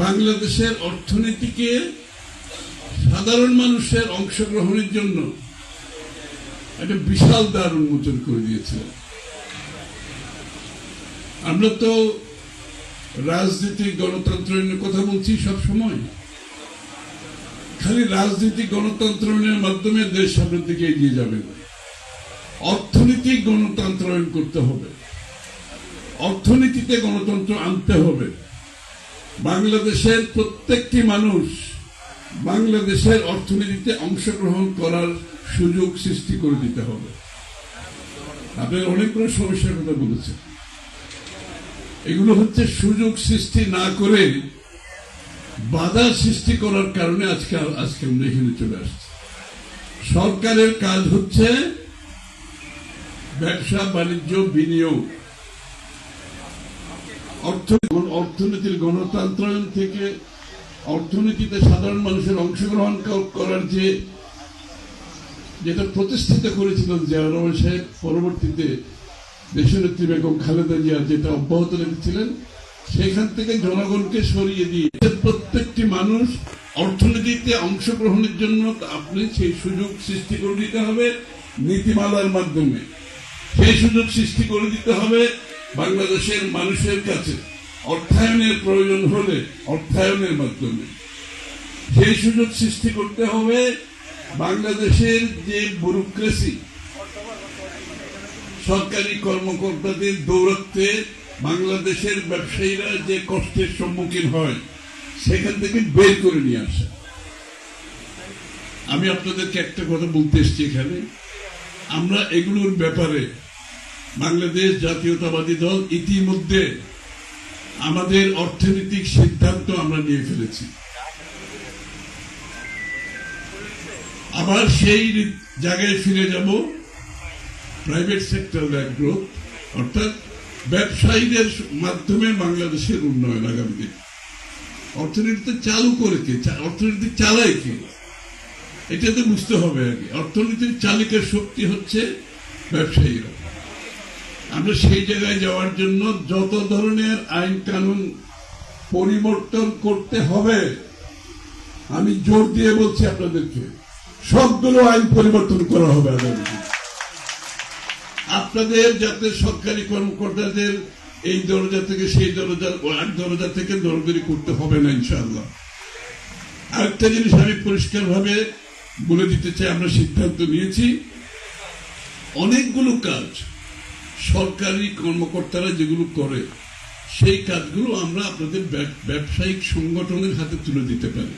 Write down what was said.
বাংলাদেশের অর্থনীতিকে সাধারণ মানুষের অংশগ্রহণের জন্য একটা বিশাল দ্বার উন্মোচন করে দিয়েছে। আমরা তো রাজনীতি গণতন্ত্রের কথা বলছি সব সময়, খালি রাজনীতি গণতন্ত্রের মাধ্যমে দেশ সামনের দিকে এগিয়ে যাবে না। অর্থনৈতিক গণতন্ত্রায়ন করতে হবে, অর্থনীতিতে গণতন্ত্র আনতে হবে। বাংলাদেশের প্রত্যেকটি মানুষ বাংলাদেশের অর্থনীতিতে অংশগ্রহণ করার সুযোগ সৃষ্টি করে দিতে হবে। আপনারা অনেকগুলো সমস্যার কথা বলেছেন, এগুলো হচ্ছে সুযোগ সৃষ্টি না করে বাধা সৃষ্টি করার কারণে আজকে আমরা এখানে চলে আসছি। সরকারের কাজ হচ্ছে ব্যবসা বাণিজ্য বিনিয়োগ, অর্থনীতির গণতন্ত্রায়ন থেকে অর্থনীতিতে সাধারণ মানুষের অংশগ্রহণ করার যেটা প্রতিষ্ঠিত করেছিলেন জিয়া রহমান সাহেব, পরবর্তীতে দেশনেত্রী বেগম খালেদা জিয়া যেটা অব্যাহত রেখেছিলেন, সেখান থেকে জনগণকে সরিয়ে দিয়ে প্রত্যেকটি মানুষ অর্থনীতিতে অংশগ্রহণের জন্য আপনি সেই সুযোগ সৃষ্টি করে দিতে হবে নীতিমালার মাধ্যমে। সেই সুযোগ সৃষ্টি করে দিতে হবে বাংলাদেশের মানুষের কাছে অর্থায়নের প্রয়োজন হলে অর্থায়নের মাধ্যমে। সেই সুযোগ সৃষ্টি করতে হবে বাংলাদেশের যে ব্যুরোক্রেসি, সরকারি কর্মকর্তাদের দৌরাত্বে বাংলাদেশের ব্যবসায়ীরা যে কষ্টের সম্মুখীন হয়, সেখান থেকে বের করে নিয়ে আসে। আমি আপনাদেরকে একটা কথা বলতে এসেছি এখানে, আমরা এগুলোর ব্যাপারে বাংলাদেশ জাতীয়তাবাদী দল ইতিমধ্যে আমাদের অর্থনৈতিক সিদ্ধান্ত আমরা নিয়ে ফেলেছি। আবার সেই জায়গায় ফিরে যাব, প্রাইভেট সেক্টর গ্রোথ, অর্থাৎ ব্যবসায়ীদের মাধ্যমে বাংলাদেশের উন্নয়ন। আগামী দিন অর্থনীতিতে চালু করে কে, অর্থনীতি চালায় কে, এটা তো বুঝতে হবে আগে। অর্থনীতির চালিকার শক্তি হচ্ছে ব্যবসায়ীরা। আমরা সেই জায়গায় যাওয়ার জন্য যত ধরনের আইন কানুন পরিবর্তন করতে হবে, আমি জোর দিয়ে বলছি আপনাদেরকে, সবগুলো আইন পরিবর্তন করা হবে আগামী দিন। আপনাদের যাতে সরকারি কর্মকর্তাদের এই দরজা থেকে সেই দরজা, এক দরজা থেকে দরদারি করতে হবে না ইনশাআল্লাহ। আরেকটা জিনিস আমি পরিষ্কারভাবে বলে দিতে চাই, আমরা সিদ্ধান্ত নিয়েছি অনেকগুলো কাজ সরকারি কর্মকর্তারা যেগুলো করে, সেই কাজগুলো আমরা আপনাদের ব্যবসায়িক সংগঠনের হাতে তুলে দিতে পারি।